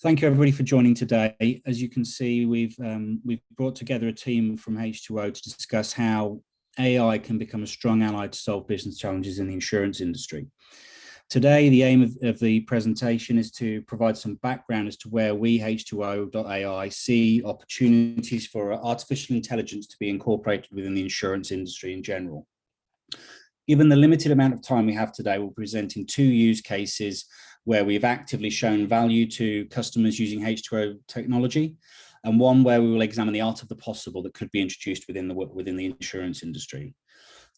Thank you everybody for joining today. As you can see, we've brought together a team from H2O to discuss how AI can become a strong ally to solve business challenges in the insurance industry. Today, the aim of the presentation is to provide some background as to where we, H2O.ai, see opportunities for artificial intelligence to be incorporated within the insurance industry in general. Given the limited amount of time we have today, we're presenting two use cases where we've actively shown value to customers using H2O technology, and one where we will examine the art of the possible that could be introduced within the insurance industry.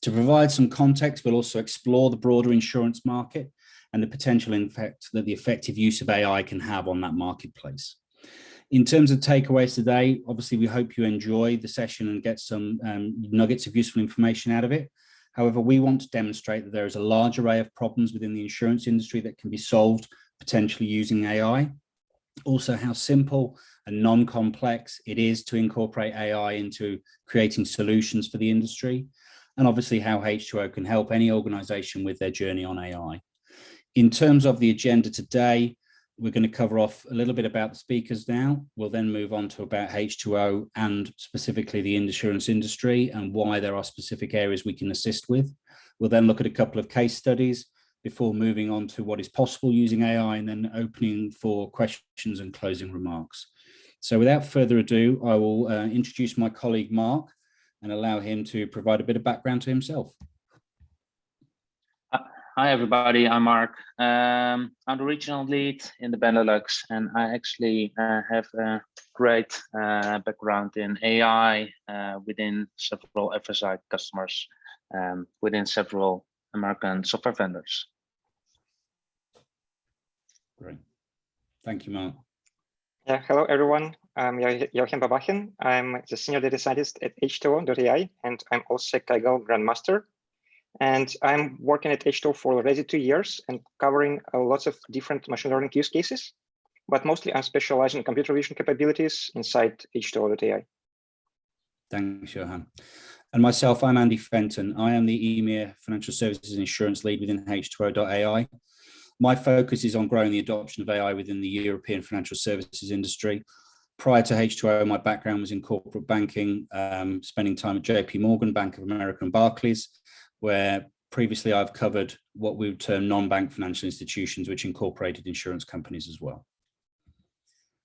To provide some context, we'll also explore the broader insurance market and the potential impact that the effective use of AI can have on that marketplace. In terms of takeaways today, obviously we hope you enjoy the session and get some nuggets of useful information out of it. However, we want to demonstrate that there is a large array of problems within the insurance industry that can be solved potentially using AI. Also, how simple and non-complex it is to incorporate AI into creating solutions for the industry. And obviously how H2O can help any organization with their journey on AI. In terms of the agenda today, we're going to cover off a little bit about the speakers now. We'll then move on to about H2O and specifically the insurance industry and why there are specific areas we can assist with. We'll then look at a couple of case studies before moving on to what is possible using AI and then opening for questions and closing remarks. So without further ado, I will introduce my colleague Mark and allow him to provide a bit of background to himself. Hi everybody, I'm Mark. I'm the regional lead in the Benelux, and I actually have a great background in AI within several FSI customers, within several American software vendors. Great. Thank you, Mark. Yeah, hello everyone. I'm Yauhen Babakhin. I'm the senior data scientist at H2O.ai, and I'm also a Kaggle Grandmaster. And I'm working at H2O for already 2 years and covering lots of different machine learning use cases, but mostly I'm specializing in computer vision capabilities inside H2O.ai. Thanks, Yauhen. And myself, I'm Andy Fenton. I am the EMEA Financial Services and Insurance Lead within H2O.ai. My focus is on growing the adoption of AI within the European financial services industry. Prior to H2O, my background was in corporate banking, spending time at JP Morgan, Bank of America, and Barclays, where previously I've covered what we would term non-bank financial institutions, which incorporated insurance companies as well.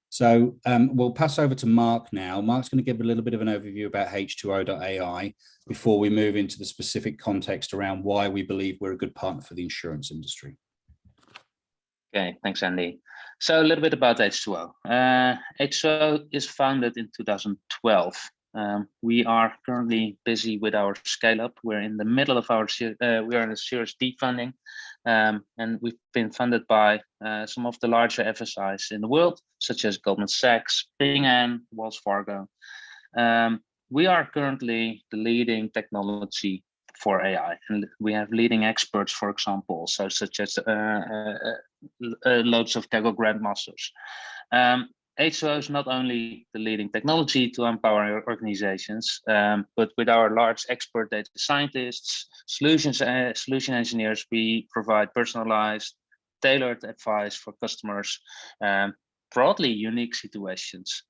So we'll pass over to Mark now. Mark's going to give a little bit of an overview about H2O.ai before we move into the specific context around why we believe we're a good partner for the insurance industry. Okay, thanks, Andy. So a little bit about H2O. H2O is founded in 2012. We are currently busy with our scale up. We're in the middle of our we are in a Series D funding, and we've been funded by some of the larger FSIs in the world, such as Goldman Sachs, Bingham, Wells Fargo. We are currently the leading technology for AI, and we have leading experts, for example, such as loads of Kaggle Grandmasters. H2O is not only the leading technology to empower organizations, but with our large expert data scientists, solution engineers, we provide personalized, tailored advice for customers, broadly unique situations.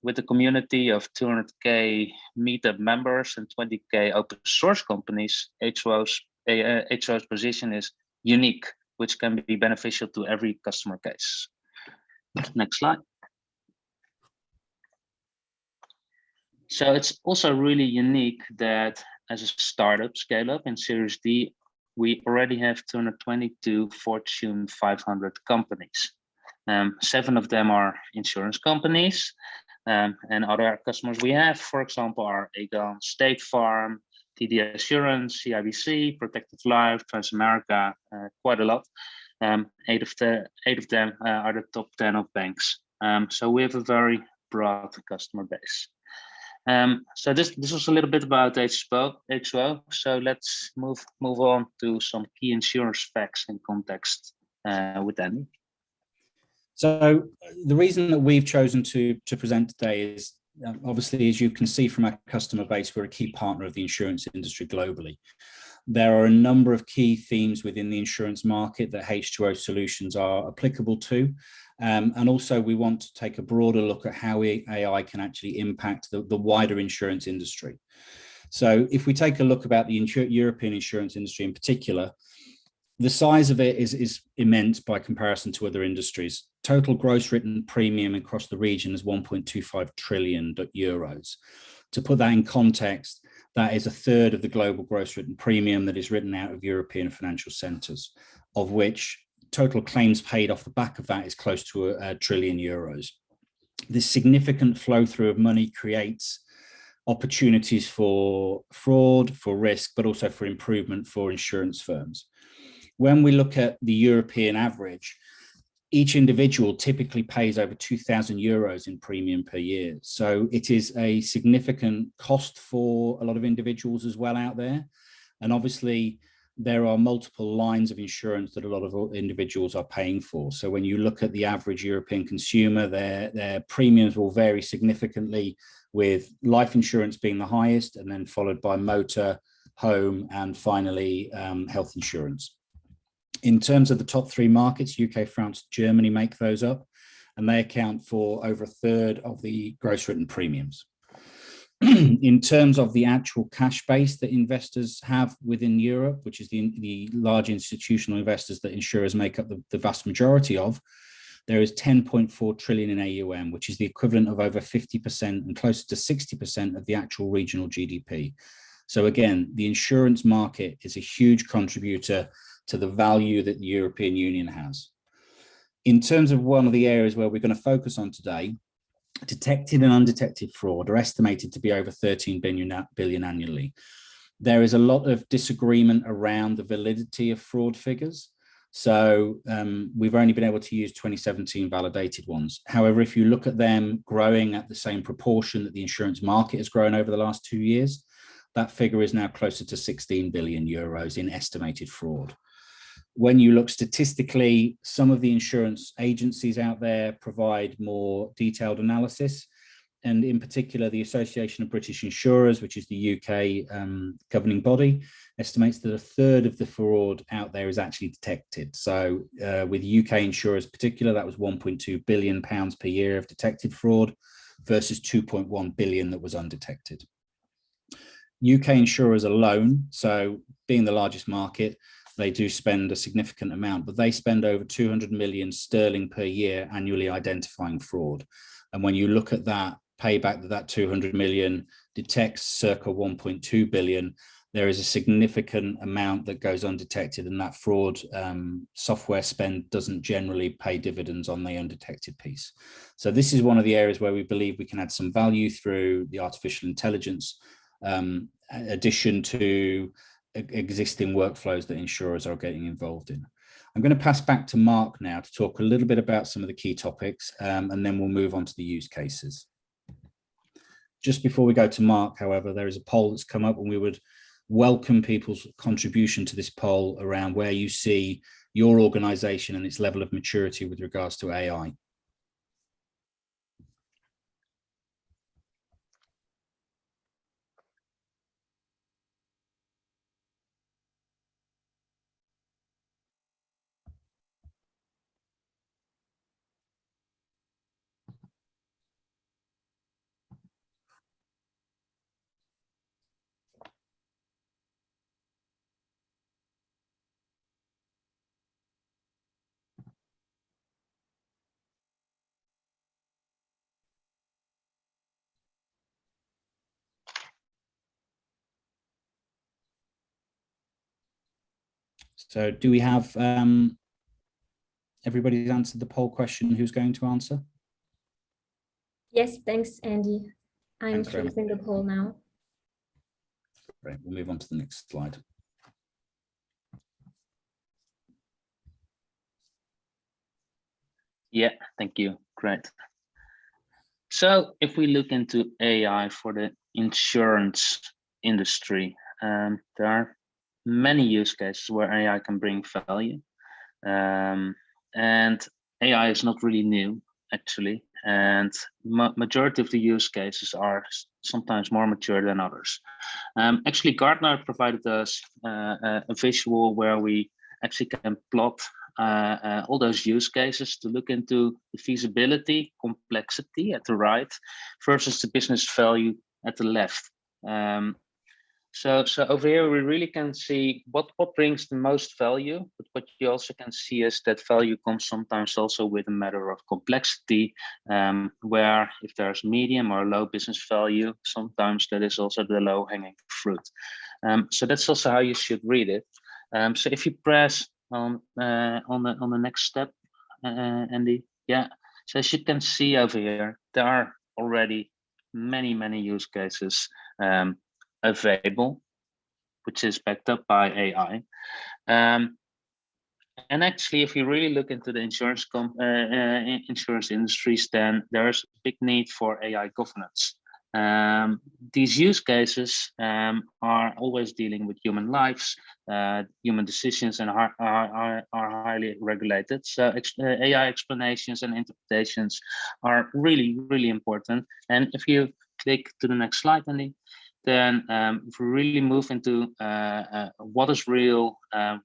With a community of 200K meetup members and 20K open source companies, H2O's position is unique, which can be beneficial to every customer case. Next slide. So it's also really unique that as a startup scale up in Series D, we already have 222 Fortune 500 companies. 7 of them are insurance companies, and other customers we have, for example, are Aegon, State Farm, TD Assurance, CIBC, Protective Life, Transamerica, quite a lot. 8 of them are the top 10 of banks. So we have a very broad customer base. So this was a little bit about H2O. So let's move on to some key insurance facts and context with Andy. So the reason that we've chosen to present today is obviously, as you can see from our customer base, we're a key partner of the insurance industry globally. There are a number of key themes within the insurance market that H2O solutions are applicable to, And also we want to take a broader look at how AI can actually impact the wider insurance industry. So if we take a look about the European insurance industry in particular, the size of it is immense by comparison to other industries. Total gross written premium across the region is 1.25 trillion euros. To put that in context, that is a third of the global gross written premium that is written out of European financial centres, of which total claims paid off the back of that is close to a trillion euros. This significant flow through of money creates opportunities for fraud, for risk, but also for improvement for insurance firms. When we look at the European average, each individual typically pays over 2,000 euros in premium per year. So it is a significant cost for a lot of individuals as well out there. And obviously, there are multiple lines of insurance that a lot of individuals are paying for. So when you look at the average European consumer, their premiums will vary significantly, with life insurance being the highest, and then followed by motor, home, and finally health insurance. In terms of the top three markets, UK, France, Germany make those up, and they account for over a third of the gross written premiums. In terms of the actual cash base that investors have within Europe, which is the large institutional investors that insurers make up the vast majority of, there is 10.4 trillion in AUM, which is the equivalent of over 50% and closer to 60% of the actual regional GDP. So again, the insurance market is a huge contributor to the value that the European Union has. In terms of one of the areas where we're going to focus on today, detected and undetected fraud are estimated to be over 13 billion annually. There is a lot of disagreement around the validity of fraud figures. So we've only been able to use 2017 validated ones. However, if you look at them growing at the same proportion that the insurance market has grown over the last 2 years, that figure is now closer to 16 billion euros in estimated fraud. When you look statistically, some of the insurance agencies out there provide more detailed analysis. And in particular, the Association of British Insurers, which is the UK governing body, estimates that a third of the fraud out there is actually detected. So with UK insurers in particular, that was 1.2 billion pounds per year of detected fraud versus 2.1 billion that was undetected. UK insurers alone, so being the largest market, they do spend a significant amount, but they spend over 200 million sterling per year annually identifying fraud. And when you look at that payback that 200 million detects circa 1.2 billion, there is a significant amount that goes undetected, and that fraud software spend doesn't generally pay dividends on the undetected piece. So this is one of the areas where we believe we can add some value through the artificial intelligence addition to existing workflows that insurers are getting involved in. I'm going to pass back to Mark now to talk a little bit about some of the key topics, and then we'll move on to the use cases. Just before we go to Mark, however, there is a poll that's come up, and we would welcome people's contribution to this poll around where you see your organization and its level of maturity with regards to AI. So do we have everybody's answered the poll question? Who's going to answer? Yes, thanks, Andy. I'm Thanks very closing the poll now. Great, we'll move on to the next slide. Yeah, thank you. Great. So if we look into AI for the insurance industry, there are many use cases where AI can bring value. And AI is not really new, actually. And majority of the use cases are sometimes more mature than others. Actually, Gartner provided us a visual where we actually can plot all those use cases to look into the feasibility, complexity at the right versus the business value at the left. So over here, we really can see what brings the most value, but what you also can see is that value comes sometimes also with a matter of complexity, where if there's medium or low business value, sometimes that is also the low hanging fruit. So that's also how you should read it. So if you press on the next step, Andy, yeah. So as you can see over here, there are already many use cases available, which is backed up by AI. And actually, if you really look into the insurance industries, then there's a big need for AI governance. These use cases are always dealing with human lives, human decisions, and are highly regulated. So AI explanations and interpretations are really important. And if you click to the next slide, Andy, then if we really move into what is real,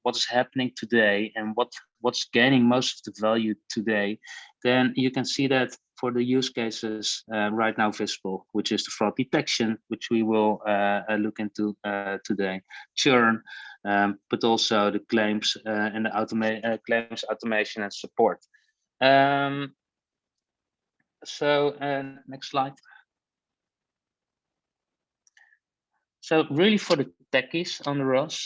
what is happening today, and what's gaining most of the value today, then you can see that for the use cases right now visible, which is the fraud detection, which we will look into today, churn, but also the claims and the claims automation and support. So next slide. So really for the techies on the rows,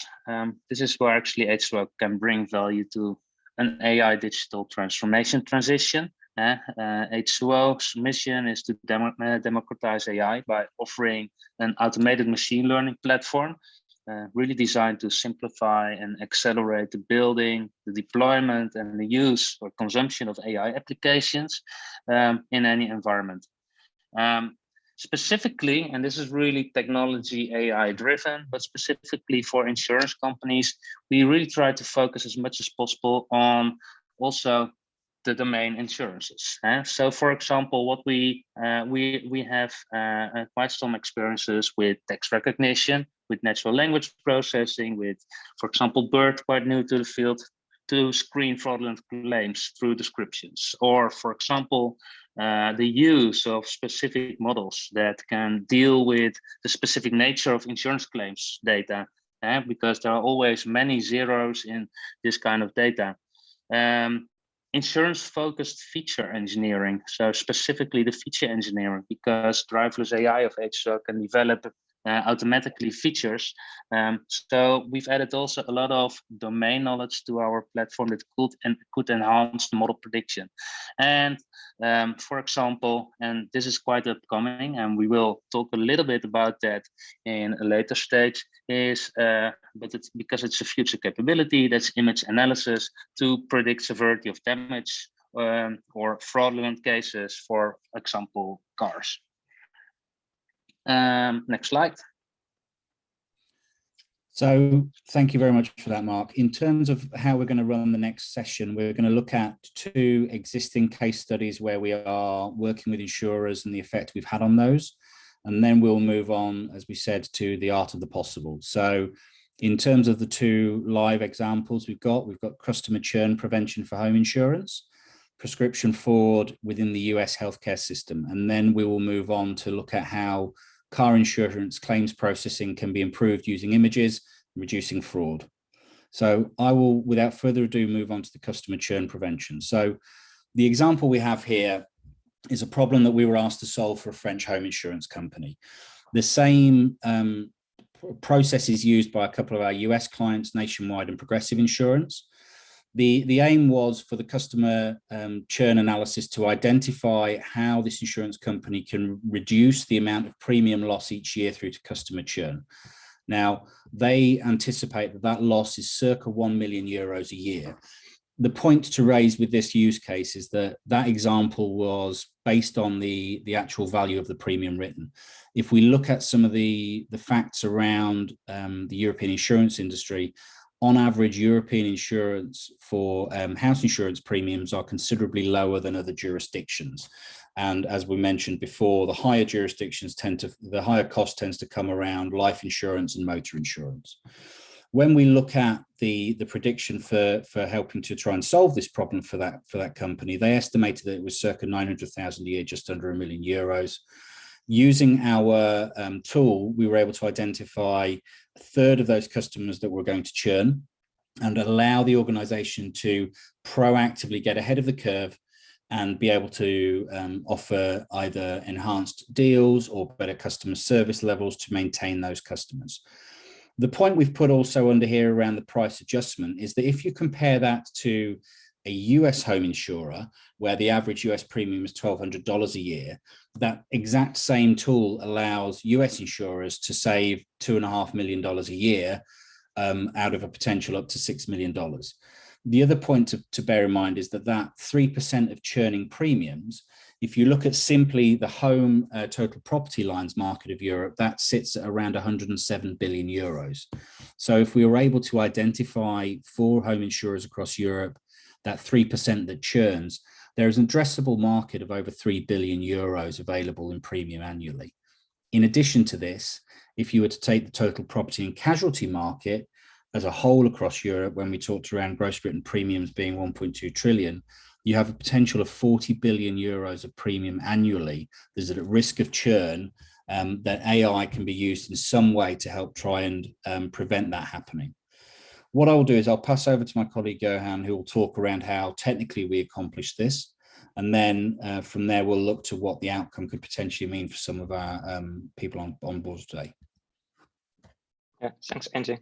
this is where actually H2O can bring value to an AI digital transformation transition. H2O's mission is to democratize AI by offering an automated machine learning platform, really designed to simplify and accelerate the building, the deployment, and the use or consumption of AI applications in any environment. Specifically, and this is really technology AI driven, but specifically for insurance companies, we really try to focus as much as possible on also the domain insurances. So, for example, what we have quite some experiences with text recognition, with natural language processing, with, for example, BERT, quite new to the field, to screen fraudulent claims through descriptions, or, for example, the use of specific models that can deal with the specific nature of insurance claims data, because there are always many zeros in this kind of data. Insurance-focused feature engineering, so specifically the feature engineering, because driverless AI of H2O can develop automatically features. So we've added also a lot of domain knowledge to our platform that could enhance the model prediction. And for example, and this is quite upcoming, and we will talk a little bit about that in a later stage, is but it's because it's a future capability, that's image analysis to predict severity of damage or fraudulent cases, for example, cars. Next slide. So thank you very much for that, Mark. In terms of how we're going to run the next session, we're going to look at 2 existing case studies where we are working with insurers and the effect we've had on those. And then we'll move on, as we said, to the art of the possible. So in terms of the 2 live examples we've got customer churn prevention for home insurance, prescription fraud within the US healthcare system. And then we will move on to look at how car insurance claims processing can be improved using images, reducing fraud. So I will, without further ado, move on to the customer churn prevention. So the example we have here is a problem that we were asked to solve for a French home insurance company. The same process is used by a couple of our US clients, Nationwide and Progressive Insurance. The aim was for the customer churn analysis to identify how this insurance company can reduce the amount of premium loss each year through to customer churn. Now, they anticipate that loss is circa 1 million euros a year. The point to raise with this use case is that example was based on the actual value of the premium written. If we look at some of the facts around the European insurance industry, on average, European insurance for house insurance premiums are considerably lower than other jurisdictions. And as we mentioned before, the higher jurisdictions the higher cost tends to come around life insurance and motor insurance. When we look at the prediction for helping to try and solve this problem for that company, they estimated that it was circa 900,000 a year, just under €1 million. Using our tool, we were able to identify a third of those customers that were going to churn and allow the organization to proactively get ahead of the curve and be able to offer either enhanced deals or better customer service levels to maintain those customers. The point we've put also under here around the price adjustment is that if you compare that to a US home insurer, where the average US premium is $1,200 a year, that exact same tool allows US insurers to save $2.5 million a year out of a potential up to $6 million. The other point to bear in mind is that 3% of churning premiums, if you look at simply the home total property lines market of Europe, that sits at around 107 billion euros. So if we were able to identify for home insurers across Europe, that 3% that churns, there is an addressable market of over 3 billion euros available in premium annually. In addition to this, if you were to take the total property and casualty market as a whole across Europe, when we talked around gross written premiums being 1.2 trillion, you have a potential of 40 billion euros of premium annually. There's a risk of churn that AI can be used in some way to help try and prevent that happening. What I'll do is I'll pass over to my colleague Yauhen, who will talk around how technically we accomplish this. And then from there, we'll look to what the outcome could potentially mean for some of our people on board today. Yeah, thanks, Andy.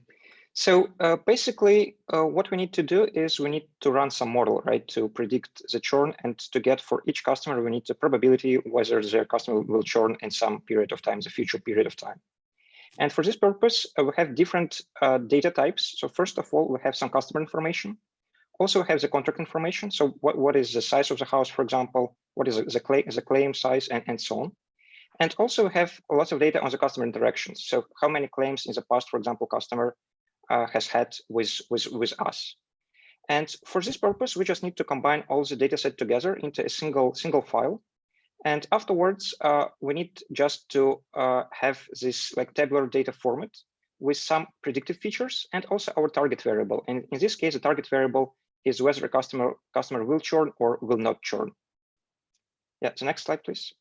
So basically, what we need to do is we need to run some model, right, to predict the churn, and to get for each customer, we need the probability whether their customer will churn in some period of time, the future period of time. And for this purpose, we have different data types. So first of all, we have some customer information. Also have the contract information. So what is the size of the house, for example, what is the claim size, and so on. And also we have lots of data on the customer interactions. So how many claims in the past, for example, customer has had with us. And for this purpose, we just need to combine all the data set together into a single file. And afterwards, we need just to have this like tabular data format with some predictive features and also our target variable. And in this case, the target variable is whether a customer will churn or will not churn. Yeah, the next slide, please.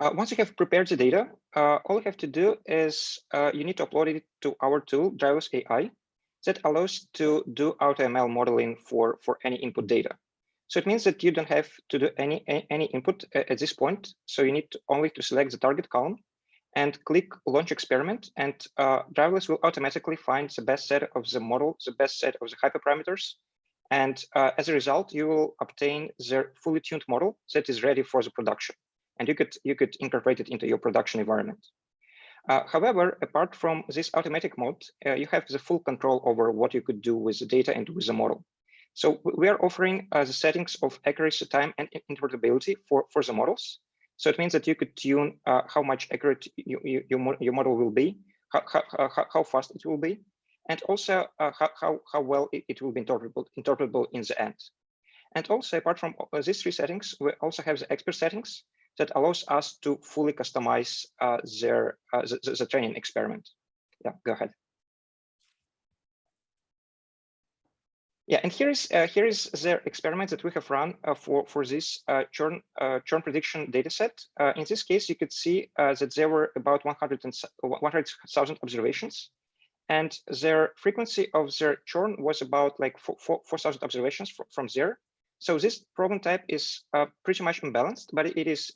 Once you have prepared the data, all you have to do is you need to upload it to our tool, Driverless AI, that allows to do AutoML modeling for any input data. So it means that you don't have to do any input at this point. So you need only to select the target column and click Launch Experiment, and Driverless will automatically find the best set of the model, the best set of the hyperparameters. And as a result, you will obtain the fully tuned model that is ready for the production. And you could incorporate it into your production environment. However, apart from this automatic mode, you have the full control over what you could do with the data and with the model. So we are offering the settings of accuracy, time, and interpretability for the models. So it means that you could tune how much accurate your model will be, how fast it will be, and also how well it will be interpretable in the end. And also, apart from these three settings, we also have the expert settings that allows us to fully customize the training experiment. Yeah, go ahead. Yeah, and here is the experiment that we have run for this churn prediction dataset. In this case, you could see that there were about 100,000 observations, and their frequency of their churn was about like 4,000 observations from there. So this problem type is pretty much imbalanced, but it is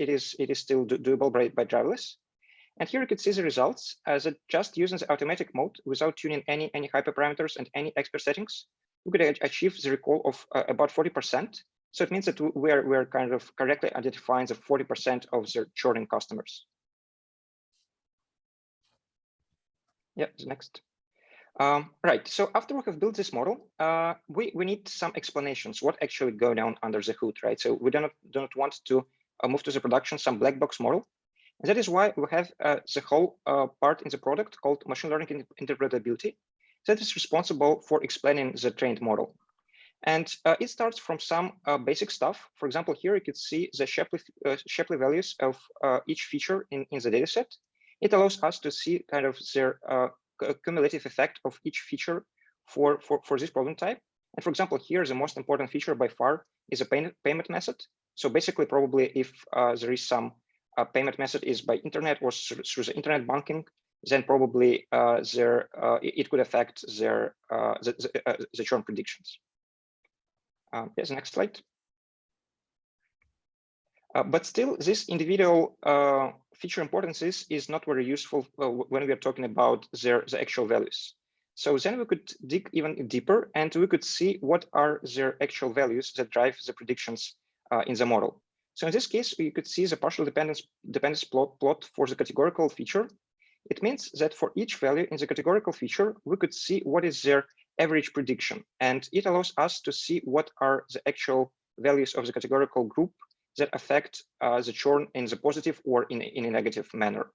still doable by driverless. And here you could see the results that just using the automatic mode without tuning any hyperparameters and any expert settings, we could achieve the recall of about 40%. So it means that we're kind of correctly identifying the 40% of the churning customers. Yeah, the next. Right, so after we have built this model, we need some explanations what actually go down under the hood, right? So we do not want to move to the production some black box model. And that is why we have the whole part in the product called machine learning interpretability that is responsible for explaining the trained model. And it starts from some basic stuff. For example, here you could see the Shapley values of each feature in the dataset. It allows us to see kind of their cumulative effect of each feature for this problem type. And for example, here, the most important feature by far is a payment method. So basically, probably if there is some payment method is by internet or through the internet banking, then probably it could affect their the churn predictions. Yes, next slide. But still, this individual feature importances is not very useful when we are talking about the actual values. So then we could dig even deeper and we could see what are their actual values that drive the predictions in the model. So in this case, we could see the partial dependence plot for the categorical feature. It means that for each value in the categorical feature, we could see what is their average prediction. And it allows us to see what are the actual values of the categorical group that affect the churn in the positive or in a negative manner.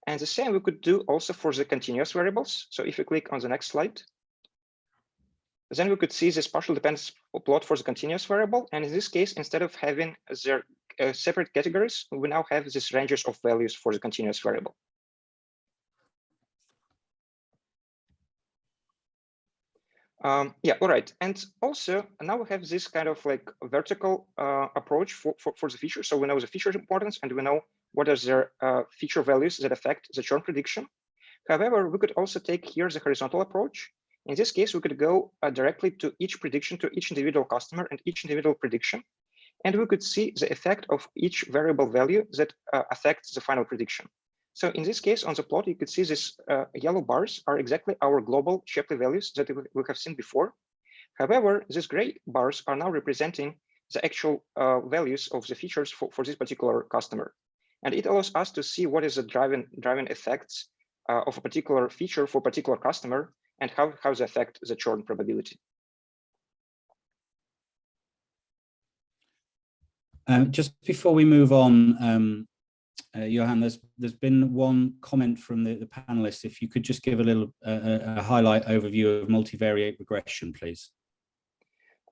And the same we could do also for the continuous variables. So if you click on the next slide, then we could see this partial dependence plot for the continuous variable. And in this case, instead of having their separate categories, we now have these ranges of values for the continuous variable. Yeah, all right. And also now we have this kind of like vertical approach for the feature. So we know the feature importance and we know what are their feature values that affect the churn prediction. However, we could also take here the horizontal approach. In this case, we could go directly to each prediction, to each individual customer and each individual prediction. And we could see the effect of each variable value that affects the final prediction. So in this case, on the plot, you could see these yellow bars are exactly our global Shapley values that we have seen before. However, these gray bars are now representing the actual values of the features for this particular customer. And it allows us to see what is the driving effects of a particular feature for a particular customer and how they affect the churn probability. Just before we move on, Yauhen, there's been one comment from the panelists. If you could just give a little a highlight overview of multivariate regression, please.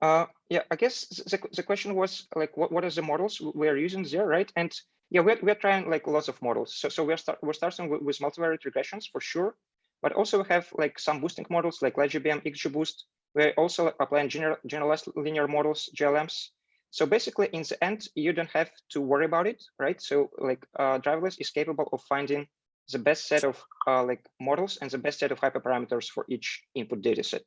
Yeah, I guess the question was like, what are the models we are using there, right? And yeah, we're trying like lots of models. So we're starting with multivariate regressions for sure, but also we have like some boosting models like LegibM, XGBoost. We're also applying generalized linear models, GLMs. So basically, in the end, you don't have to worry about it, right? So like driverless is capable of finding the best set of like models and the best set of hyperparameters for each input data set.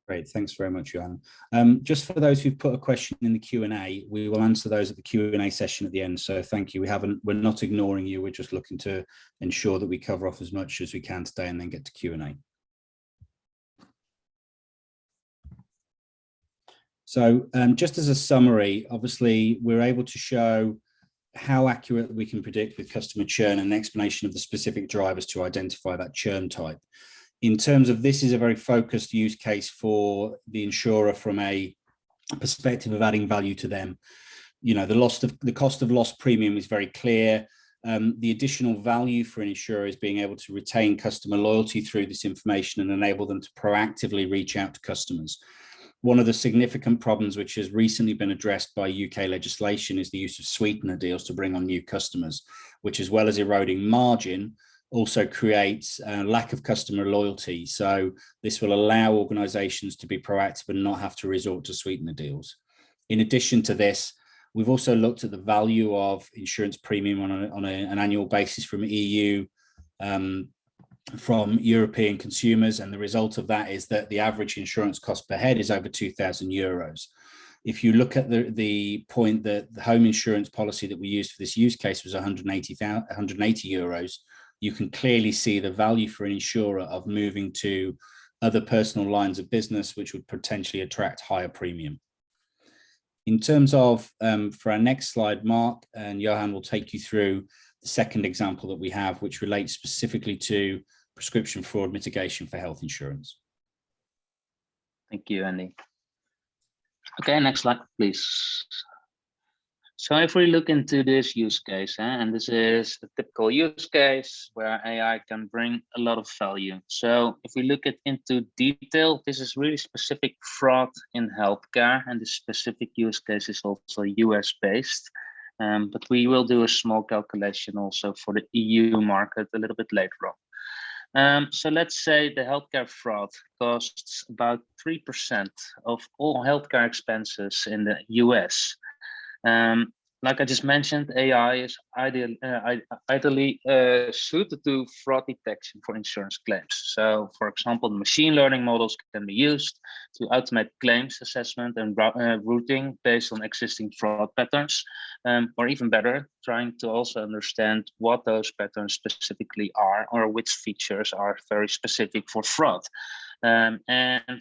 Great, thanks very much, Yauhen. Just for those who've put a question in the Q&A, we will answer those at the Q&A session at the end. So thank you. We're not ignoring you. We're just looking to ensure that we cover off as much as we can today and then get to Q&A. So just as a summary, obviously, we're able to show how accurate we can predict with customer churn and an explanation of the specific drivers to identify that churn type. In terms of this is a very focused use case for the insurer from a perspective of adding value to them. You know, the cost of loss premium is very clear. The additional value for an insurer is being able to retain customer loyalty through this information and enable them to proactively reach out to customers. One of the significant problems which has recently been addressed by UK legislation is the use of sweetener deals to bring on new customers, which, as well as eroding margin, also creates a lack of customer loyalty. So this will allow organizations to be proactive and not have to resort to sweetener deals. In addition to this, we've also looked at the value of insurance premium on an annual basis from EU, from European consumers, and the result of that is that the average insurance cost per head is over 2,000 euros. If you look at the point that the home insurance policy that we used for this use case was 180 euros, you can clearly see the value for an insurer of moving to other personal lines of business, which would potentially attract higher premium. In terms of, for our next slide, Mark and Yauhen will take you through the second example that we have, which relates specifically to prescription fraud mitigation for health insurance. Thank you, Andy. Okay, next slide, please. So if we look into this use case, and this is a typical use case where AI can bring a lot of value. So if we look into detail, this is really specific fraud in healthcare, and this specific use case is also US based. But we will do a small calculation also for the EU market a little bit later on. So let's say the healthcare fraud costs about 3% of all healthcare expenses in the US. Like I just mentioned, AI is ideally suited to fraud detection for insurance claims. So, for example, machine learning models can be used to automate claims assessment and routing based on existing fraud patterns, or even better, trying to also understand what those patterns specifically are or which features are very specific for fraud. And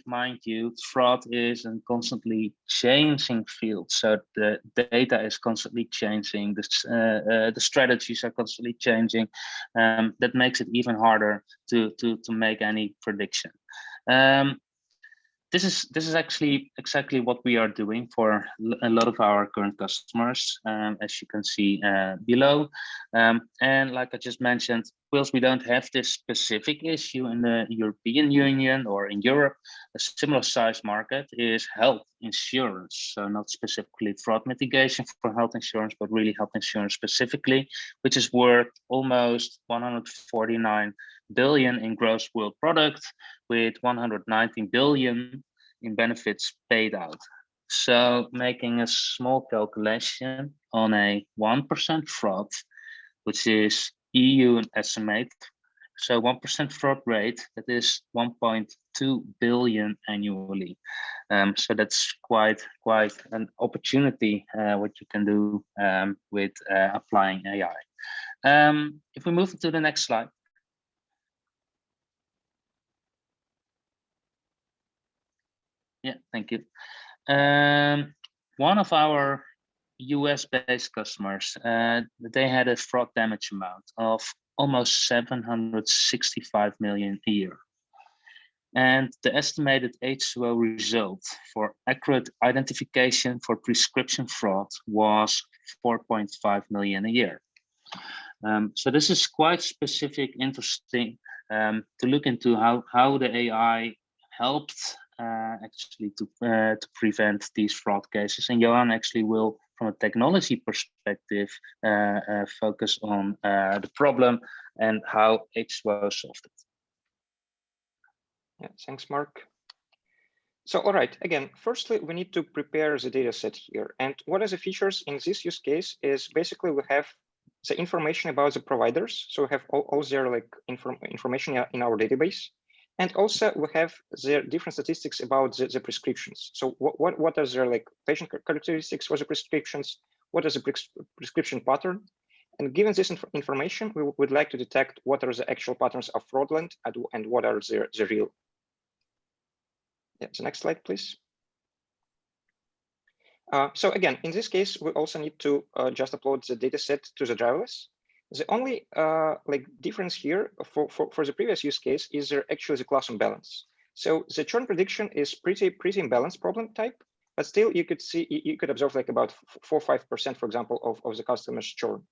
mind you, fraud is a constantly changing field. So the data is constantly changing, the strategies are constantly changing. That makes it even harder to make any prediction. This is actually exactly what we are doing for a lot of our current customers, as you can see below. And like I just mentioned, whilst we don't have this specific issue in the European Union or in Europe, a similar size market is health insurance. So not specifically fraud mitigation for health insurance, but really health insurance specifically, which is worth almost 149 billion in gross world product, with 119 billion in benefits paid out. So making a small calculation on a 1% fraud, which is EU estimate, so 1% fraud rate, that is 1.2 billion annually. So that's quite an opportunity what you can do with applying AI. If we move to the next slide. Yeah, thank you. One of our US-based customers, they had a fraud damage amount of almost 765 million a year. And the estimated H2O result for accurate identification for prescription fraud was 4.5 million a year. So this is quite specific, interesting to look into how the AI helped actually to prevent these fraud cases. And Yauhen actually will, from a technology perspective, focus on the problem and how H2O solved it. Yeah, thanks, Mark. So, all right, again, firstly, we need to prepare the data set here. And what are the features in this use case is basically we have the information about the providers. So we have all their like information in our database. And also we have the different statistics about the prescriptions. So what are their like patient characteristics for the prescriptions? What is the prescription pattern? And given this information, we would like to detect what are the actual patterns of fraudulent and what are the real. Yeah, the next slide, please. So again, in this case, we also need to just upload the data set to the driverless. The only like difference here for the previous use case is there actually the class imbalance. So the churn prediction is pretty imbalanced problem type, but still you could observe like about 4 or 5%, for example, of the customer's churn.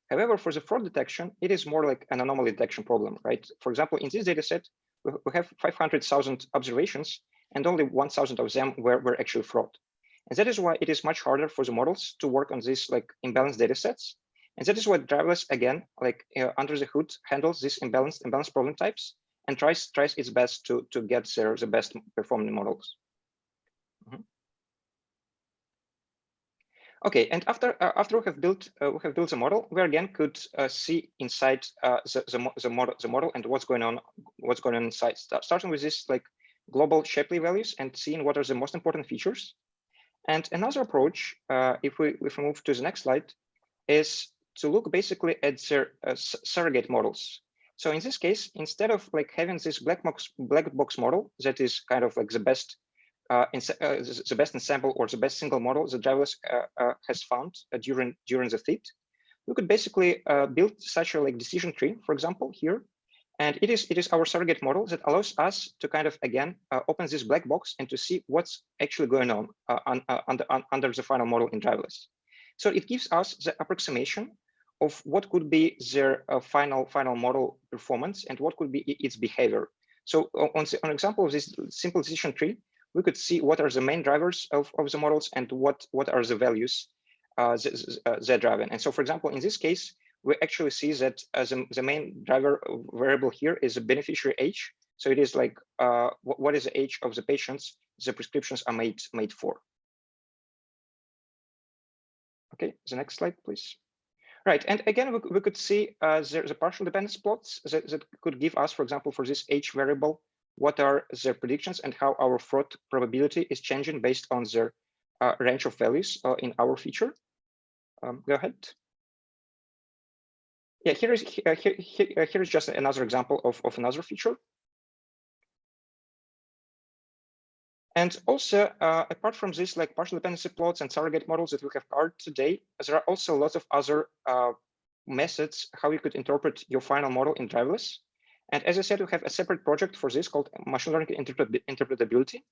However, for the fraud detection, it is more like an anomaly detection problem, right? For example, in this data set, we have 500,000 observations, and only 1,000 of them were actually fraud. And that is why it is much harder for the models to work on these like imbalanced data sets. And that is why driverless, again, like under the hood, handles these imbalanced problem types and tries its best to get the best performing models. Mm-hmm. Okay, and after we have built the model, we again could see inside the model and what's going on inside. Starting with this like global Shapley values and seeing what are the most important features. And another approach, if we move to the next slide, is to look basically at their surrogate models. So in this case, instead of like having this black box model that is kind of like the best ensemble or the best single model the driverless has found during the fit, we could basically build such a like decision tree, for example, here. And it is our surrogate model that allows us to kind of, again, open this black box and to see what's actually going on under the final model in driverless. So it gives us the approximation of what could be their final model performance and what could be its behavior. So on example of this simple decision tree, we could see what are the main drivers of the models and what are the values Z-driven. And so, for example, in this case, we actually see that the main driver variable here is a beneficiary age. So it is like what is the age of the patients the prescriptions are made for. Okay, the next slide, please. Right, and again, we could see the partial dependence plots that could give us, for example, for this age variable, what are the predictions and how our fraud probability is changing based on the range of values in our feature. Go ahead. Yeah, here is just another example of another feature. And also, apart from this, like partial dependency plots and surrogate models that we have covered today, there are also lots of other methods how you could interpret your final model in driverless. And as I said, we have a separate project for this called machine learning interpretability.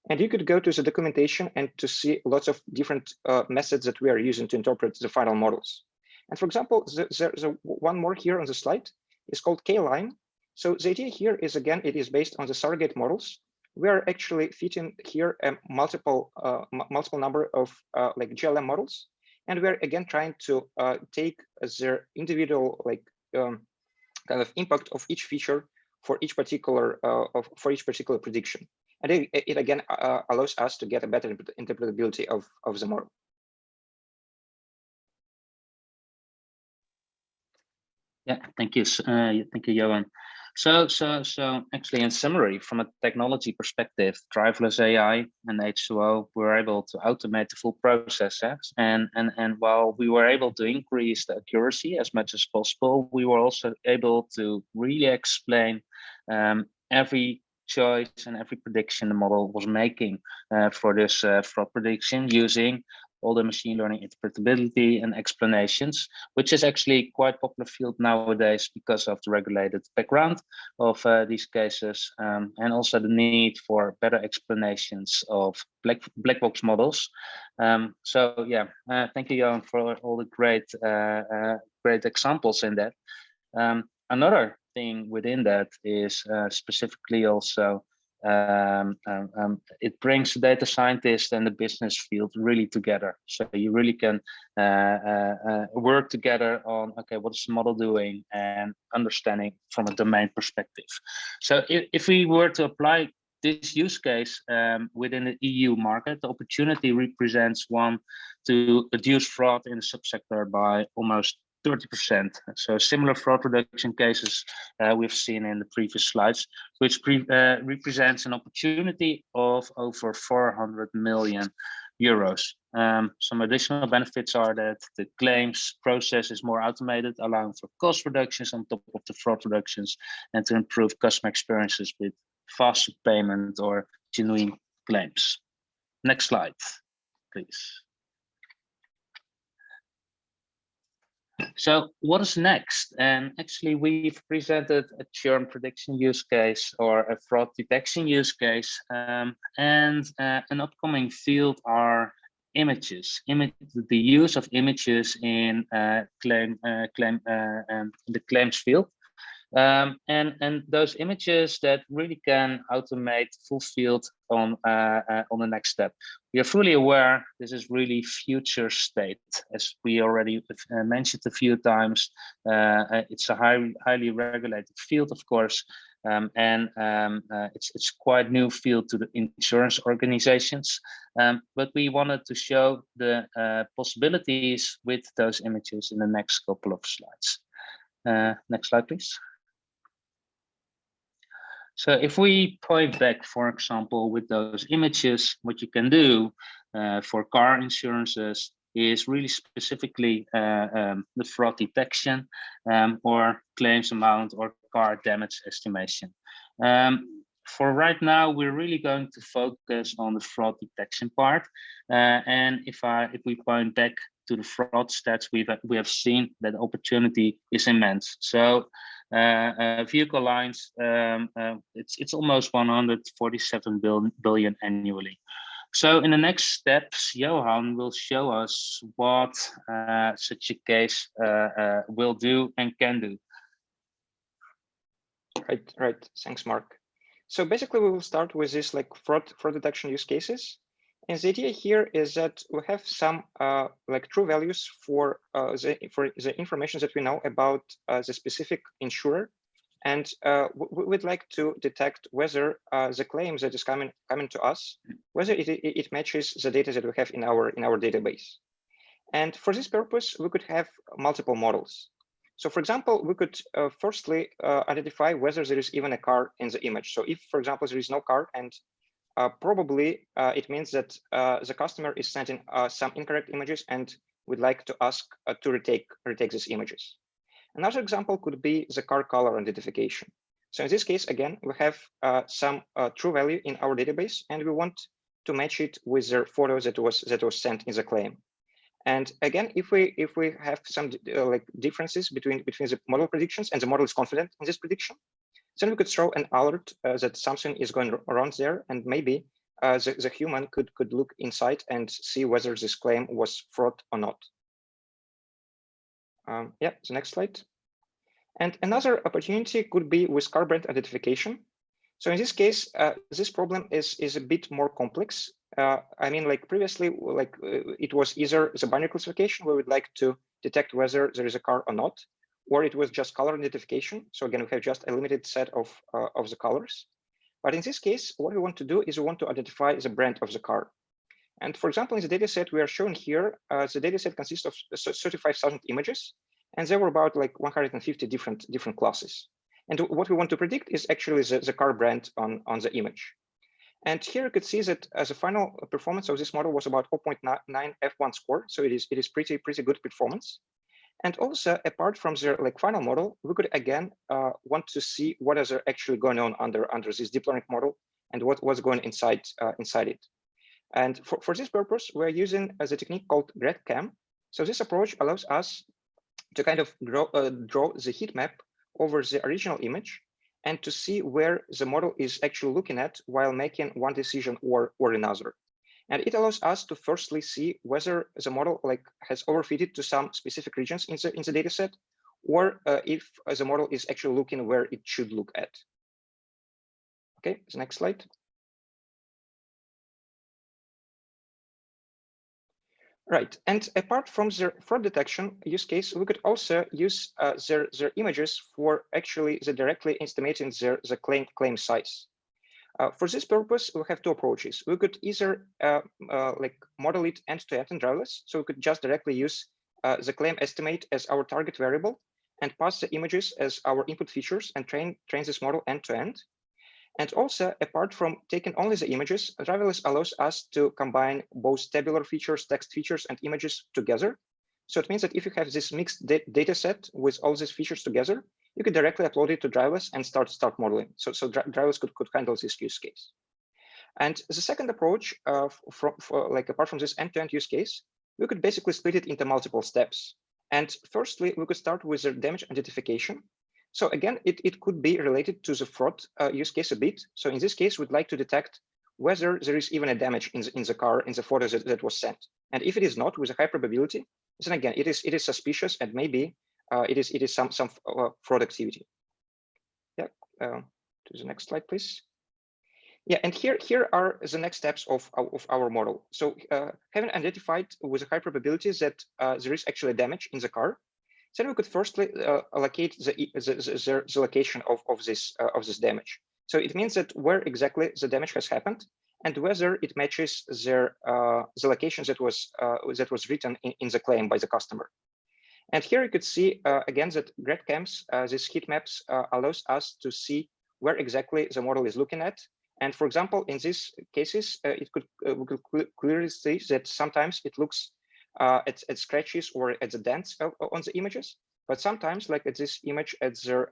And you could go to the documentation and to see lots of different methods that we are using to interpret the final models. And for example, there's one more here on the slide. It's called K-line. So the idea here is, again, it is based on the surrogate models. We are actually fitting here a multiple number of like GLM models, and we're again trying to take their individual like kind of impact of each feature for each particular prediction, and it again allows us to get a better interpretability of the model. Yeah, thank you, Yauhen. So actually, in summary, from a technology perspective, driverless AI and H2O were able to automate the full processes, and while we were able to increase the accuracy as much as possible, we were also able to really explain every choice and every prediction the model was making for this fraud prediction using all the machine learning interpretability and explanations, which is actually quite popular field nowadays because of the regulated background of these cases, and also the need for better explanations of black box models. So yeah, thank you, Yauhen, for all the great examples in that. Another thing within that is specifically also it brings the data scientist and the business field really together. So you really can work together on, okay, what is the model doing, and understanding from a domain perspective. So if we were to apply this use case within the EU market, the opportunity represents one to reduce fraud in the subsector by almost 30%. So similar fraud reduction cases we've seen in the previous slides, which represents an opportunity of over 400 million euros. Some additional benefits are that the claims process is more automated, allowing for cost reductions on top of the fraud reductions, and to improve customer experiences with faster payment or genuine claims. Next slide, please. So what is next? And actually, we've presented a churn prediction use case or a fraud detection use case, and an upcoming field are images. The use of images in the claims field. And those images that really can automate full field on the next step. We are fully aware this is really future state, as we already mentioned a few times. It's a highly regulated field, of course, and it's quite new field to the insurance organizations. But we wanted to show the possibilities with those images in the next couple of slides. Next slide, please. So if we point back, for example, with those images, what you can do for car insurances is really specifically the fraud detection or claims amount or car damage estimation. For right now, we're really going to focus on the fraud detection part. And if we point back to the fraud stats, we have seen that opportunity is immense. So vehicle lines, it's almost 147 billion annually. So in the next steps, Yauhen will show us what such a case will do and can do. Right. Thanks, Mark. So basically, we will start with this like fraud detection use cases. And the idea here is that we have some like true values for the information that we know about the specific insurer. And we'd like to detect whether the claim that is coming to us, whether it matches the data that we have in our database. And for this purpose, we could have multiple models. So for example, we could firstly identify whether there is even a car in the image. So if, for example, there is no car, and probably it means that the customer is sending some incorrect images, and we'd like to ask to retake these images. Another example could be the car color identification. So in this case, again, we have some true value in our database, and we want to match it with the photo that was sent in the claim. And again, if we have some like differences between the model predictions and the model is confident in this prediction, then we could throw an alert that something is going wrong there, and maybe the human could look inside and see whether this claim was fraud or not. Yeah, the next slide. And another opportunity could be with car brand identification. So in this case, this problem is a bit more complex. I mean, like previously, like it was either the binary classification where we'd like to detect whether there is a car or not, or it was just color identification. So again, we have just a limited set of the colors. But in this case, what we want to do is we want to identify the brand of the car. And for example, in the dataset we are showing here, the dataset consists of 35,000 images, and there were about like 150 different classes. And what we want to predict is actually the car brand on the image. And here you could see that the final performance of this model was about 0.9 F1 score. So it is pretty good performance. And also, apart from the like final model, we could again want to see what is actually going on under this deep learning model and what's going inside it. And for this purpose, we're using the technique called GradCam. So this approach allows us to kind of draw the heat map over the original image and to see where the model is actually looking at while making one decision or another. And it allows us to firstly see whether the model like has overfitted to some specific regions in the dataset, or if the model is actually looking where it should look at. Okay, the next slide. Right, and apart from the fraud detection use case, we could also use their images for actually directly estimating the claim size. For this purpose, we have two approaches. We could either like model it end-to-end in driverless, so we could just directly use the claim estimate as our target variable and pass the images as our input features and train this model end-to-end. And also, apart from taking only the images, driverless allows us to combine both tabular features, text features, and images together. So it means that if you have this mixed data set with all these features together, you could directly upload it to driverless and start modeling. So driverless could handle this use case. And the second approach, like apart from this end-to-end use case, we could basically split it into multiple steps. And firstly, we could start with the damage identification. So again, it could be related to the fraud use case a bit. So in this case, we'd like to detect whether there is even a damage in the car, in the photo that was sent. And if it is not, with a high probability, then again, it is suspicious, and maybe it is some fraud activity. Yeah, to the next slide, please. Yeah, and here are the next steps of our model. So having identified with a high probability that there is actually damage in the car, then we could firstly allocate the location of this damage. So it means that where exactly the damage has happened and whether it matches the location that was written in the claim by the customer. And here you could see again that GradCams, these heat maps, allows us to see where exactly the model is looking at. And for example, in these cases, we could clearly see that sometimes it looks at scratches or at the dents on the images, but sometimes, like at this image at the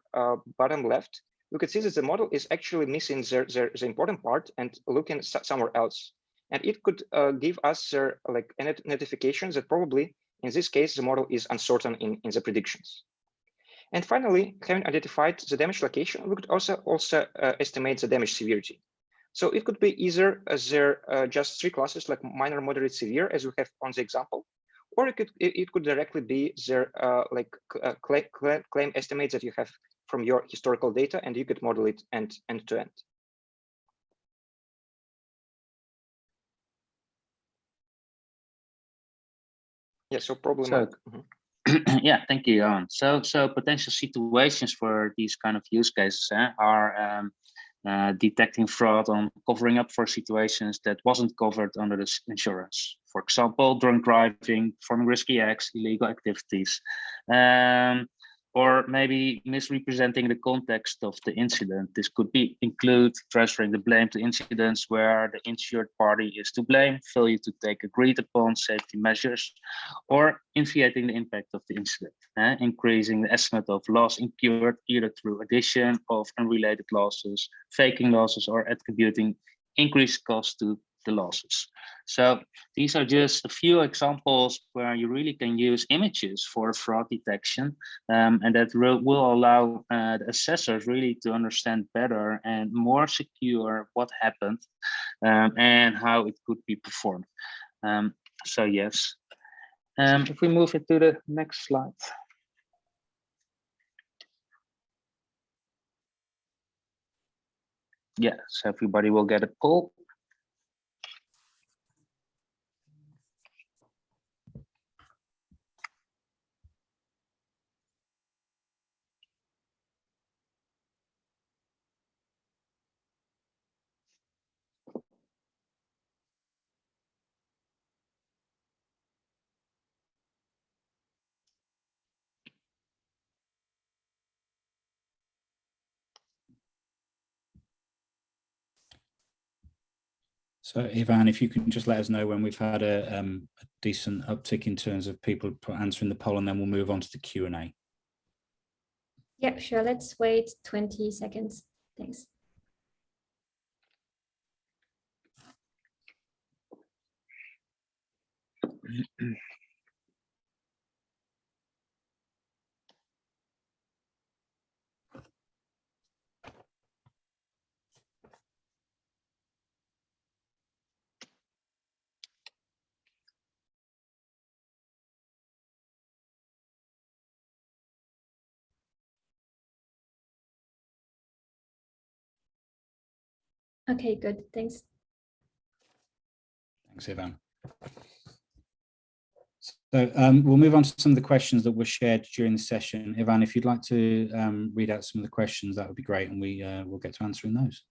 bottom left, we could see that the model is actually missing the important part and looking somewhere else. And it could give us like a notification that probably in this case the model is uncertain in the predictions. And finally, having identified the damage location, we could also estimate the damage severity. So it could be either there just three classes like minor, moderate, severe, as we have on the example, or it could directly be their like claim estimates that you have from your historical data, and you could model it end to end. Yeah, so problem. So, yeah, thank you, Yauhen. So potential situations for these kind of use cases are detecting fraud on covering up for situations that wasn't covered under this insurance. For example, drunk driving, performing risky acts, illegal activities, or maybe misrepresenting the context of the incident. This could include transferring the blame to incidents where the insured party is to blame, failure to take agreed upon safety measures, or inflating the impact of the incident, increasing the estimate of loss incurred either through addition of unrelated losses, faking losses, or attributing increased costs to the losses. So these are just a few examples where you really can use images for fraud detection, and that will allow the assessors really to understand better and more secure what happened and how it could be performed. So yes, if we move it to the next slide. Yeah, so everybody will get a poll. So, Yauhen, if you can just let us know when we've had a decent uptick in terms of people answering the poll, and then we'll move on to the Q&A. Yeah, sure. Let's wait 20 seconds. Thanks. Okay, good. Thanks. Thanks, Yauhen. So we'll move on to some of the questions that were shared during the session. Yauhen, if you'd like to read out some of the questions, that would be great, and we'll get to answering those.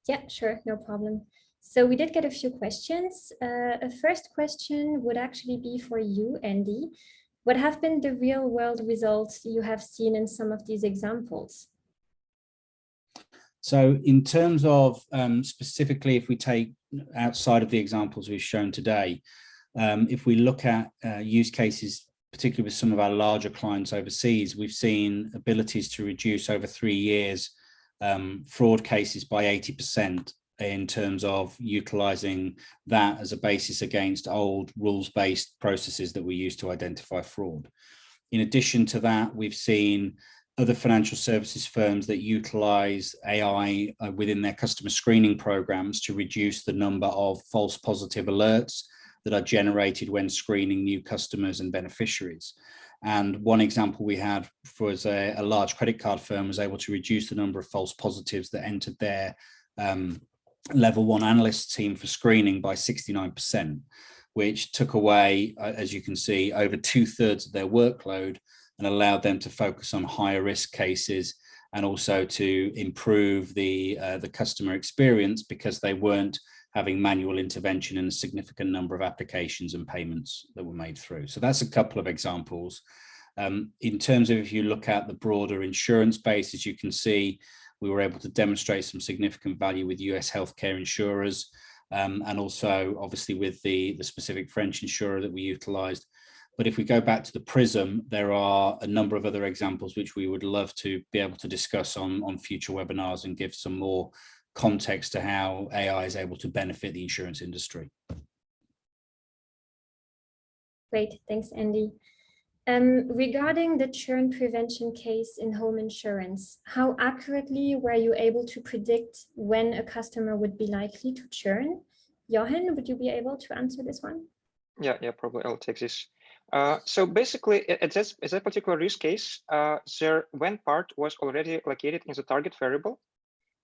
Yeah, sure, no problem. So we did get a few questions. A first question would actually be for you, Andy. What have been the real world results you have seen in some of these examples? So in terms of specifically, if we take outside of the examples we've shown today, if we look at use cases, particularly with some of our larger clients overseas, we've seen abilities to reduce over 3 years fraud cases by 80% in terms of utilizing that as a basis against old rules-based processes that we use to identify fraud. In addition to that, we've seen other financial services firms that utilize AI within their customer screening programs to reduce the number of false positive alerts that are generated when screening new customers and beneficiaries. And one example we had was a large credit card firm was able to reduce the number of false positives that entered their level 1 analyst team for screening by 69%, which took away, as you can see, over 2/3 of their workload and allowed them to focus on higher risk cases and also to improve the customer experience because they weren't having manual intervention in a significant number of applications and payments that were made through. So that's a couple of examples. In terms of if you look at the broader insurance base, as you can see, we were able to demonstrate some significant value with US healthcare insurers, and also obviously with the specific French insurer that we utilized. But if we go back to the Prism, there are a number of other examples which we would love to be able to discuss on future webinars and give some more context to how AI is able to benefit the insurance industry. Great, thanks, Andy. Regarding the churn prevention case in home insurance, how accurately were you able to predict when a customer would be likely to churn? Yauhen, would you be able to answer this one? Yeah, probably I'll take this. So basically, at that particular use case, their when part was already allocated in the target variable.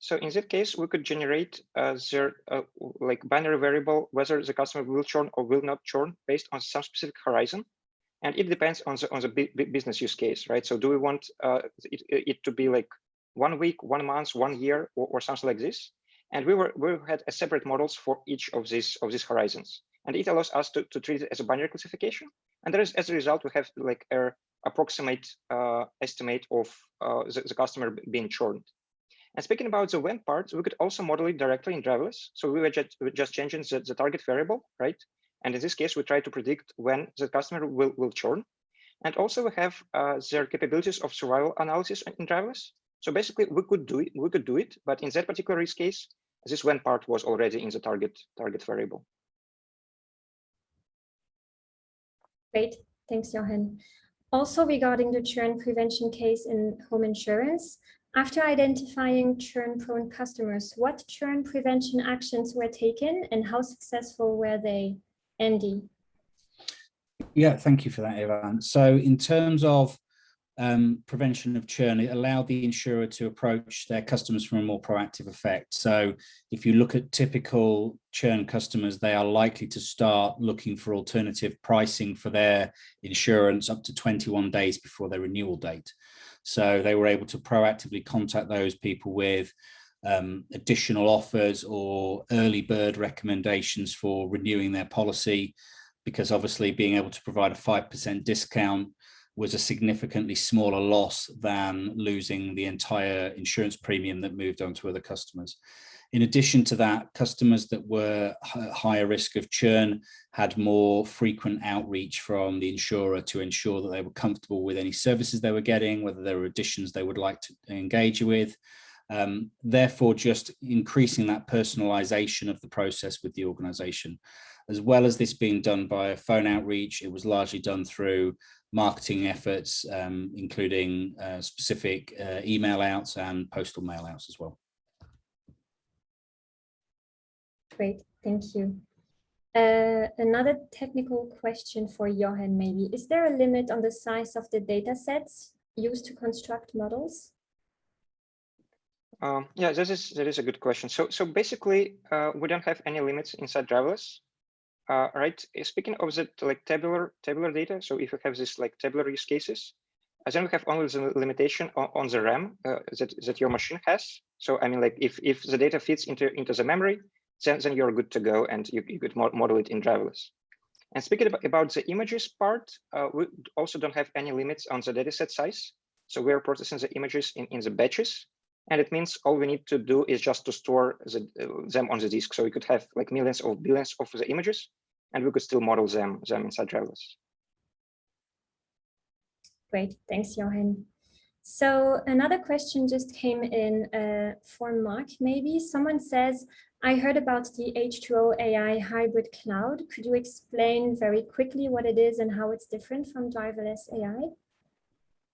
So in that case, we could generate their like binary variable, whether the customer will churn or will not churn based on some specific horizon. And it depends on the business use case, right? So do we want it to be like 1 week, 1 month, 1 year, or something like this? And we had a separate models for each of these horizons. And it allows us to treat it as a binary classification. And there is, as a result, we have like an approximate estimate of the customer being churned. And speaking about the when part, we could also model it directly in driverless. So we were just changing the target variable, right? And in this case, we try to predict when the customer will churn. And also we have their capabilities of survival analysis in driverless. So basically we could do it, but in that particular use case, this when part was already in the target variable. Great, thanks, Yauhen. Also regarding the churn prevention case in home insurance, after identifying churn-prone customers, what churn prevention actions were taken and how successful were they? Andy? Yeah, thank you for that, Ivan. So in terms of prevention of churn, it allowed the insurer to approach their customers from a more proactive effect. So if you look at typical churn customers, they are likely to start looking for alternative pricing for their insurance up to 21 days before their renewal date. So they were able to proactively contact those people with additional offers or early bird recommendations for renewing their policy, because obviously being able to provide a 5% discount was a significantly smaller loss than losing the entire insurance premium that moved on to other customers. In addition to that, customers that were higher risk of churn had more frequent outreach from the insurer to ensure that they were comfortable with any services they were getting, whether there were additions they would like to engage with. Therefore, just increasing that personalization of the process with the organization. As well as this being done by a phone outreach, it was largely done through marketing efforts, including specific email outs and postal mail outs as well. Great, thank you. Another technical question for Yauhen, maybe. Is there a limit on the size of the data sets used to construct models? Yeah, that is a good question. So basically, we don't have any limits inside driverless. Right. Speaking of the like tabular data, so if you have this like tabular use cases, then we have only the limitation on the RAM that your machine has. So I mean, like if the data fits into the memory, then you're good to go, and you could model it in driverless. And speaking about the images part, we also don't have any limits on the dataset size. So we are processing the images in the batches. And it means all we need to do is just to store them on the disk. So we could have like millions or billions of the images, and we could still model them inside driverless. Great, thanks, Yauhen. So another question just came in for Mark, maybe. Someone says, I heard about the H2O AI hybrid cloud. Could you explain very quickly what it is and how it's different from driverless AI?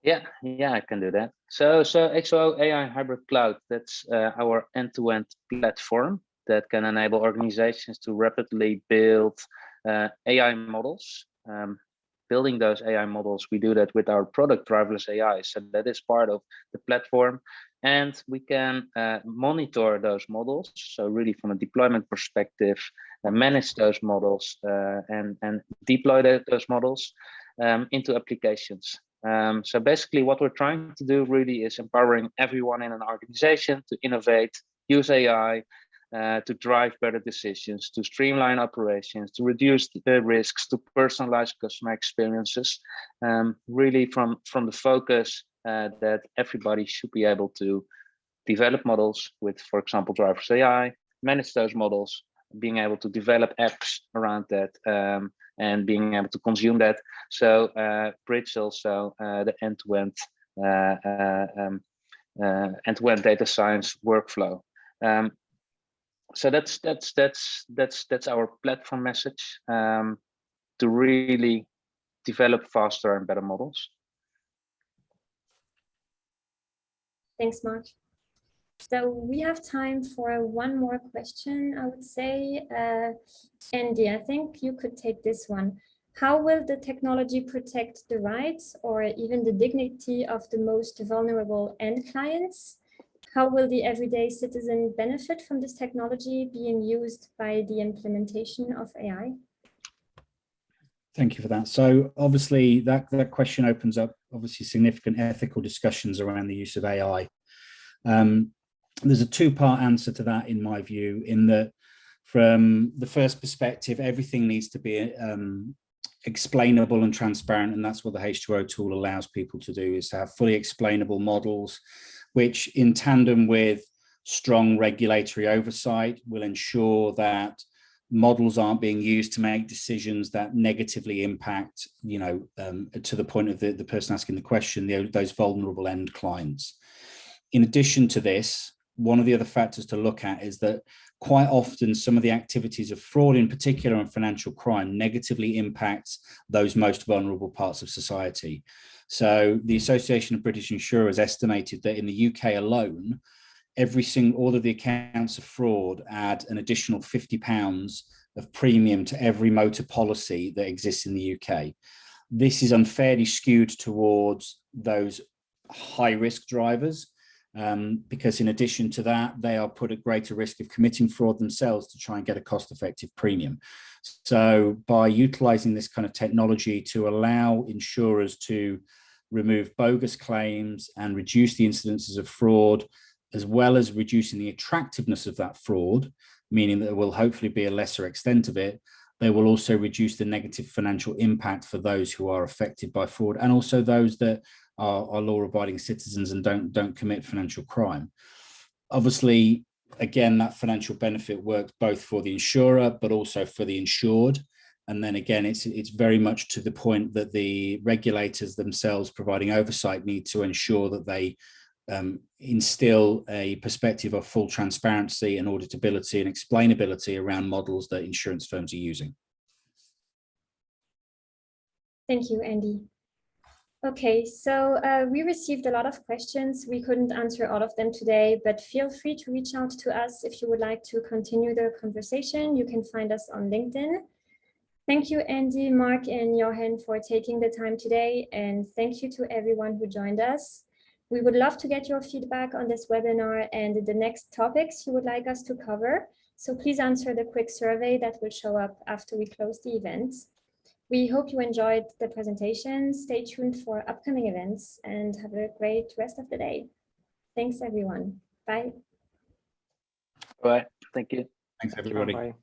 Yeah, I can do that. So H2O AI Hybrid Cloud, that's our end-to-end platform that can enable organizations to rapidly build AI models. Building those AI models, we do that with our product Driverless AI. So that is part of the platform. And we can monitor those models. So really from a deployment perspective, manage those models and deploy those models into applications. So basically what we're trying to do really is empowering everyone in an organization to innovate, use AI, to drive better decisions, to streamline operations, to reduce the risks, to personalize customer experiences, really from the focus that everybody should be able to develop models with, for example, Driverless AI, manage those models, being able to develop apps around that, and being able to consume that. So bridge also the end-to-end data science workflow. So that's our platform message, to really develop faster and better models. Thanks, Mark. So we have time for one more question, I would say. Andy, I think you could take this one. How will the technology protect the rights or even the dignity of the most vulnerable end clients? How will the everyday citizen benefit from this technology being used by the implementation of AI? Thank you for that. So obviously that question opens up obviously significant ethical discussions around the use of AI. There's a two-part answer to that in my view, in that from the first perspective, everything needs to be explainable and transparent, and that's what the H2O tool allows people to do, is to have fully explainable models, which in tandem with strong regulatory oversight will ensure that models aren't being used to make decisions that negatively impact, to the point of the person asking the question, those vulnerable end clients. In addition to this, one of the other factors to look at is that quite often some of the activities of fraud, in particular and financial crime, negatively impacts those most vulnerable parts of society. So the Association of British Insurers estimated that in the UK alone, all of the accounts of fraud add an additional £50 of premium to every motor policy that exists in the UK. This is unfairly skewed towards those high-risk drivers, because in addition to that, they are put at greater risk of committing fraud themselves to try and get a cost-effective premium. So by utilizing this kind of technology to allow insurers to remove bogus claims and reduce the incidences of fraud, as well as reducing the attractiveness of that fraud, meaning that there will hopefully be a lesser extent of it, they will also reduce the negative financial impact for those who are affected by fraud, and also those that are law-abiding citizens and don't commit financial crime. Obviously, again, that financial benefit works both for the insurer, but also for the insured. And then again, it's very much to the point that the regulators themselves providing oversight need to ensure that they instill a perspective of full transparency and auditability and explainability around models that insurance firms are using. Thank you, Andy. Okay, so we received a lot of questions. We couldn't answer all of them today, but feel free to reach out to us if you would like to continue the conversation. You can find us on LinkedIn. Thank you, Andy, Mark, and Yauhen for taking the time today, and thank you to everyone who joined us. We would love to get your feedback on this webinar and the next topics you would like us to cover. So please answer the quick survey that will show up after we close the event. We hope you enjoyed the presentation. Stay tuned for upcoming events and have a great rest of the day. Thanks, everyone. Bye. Bye. Thank you. Thanks, everybody. Bye.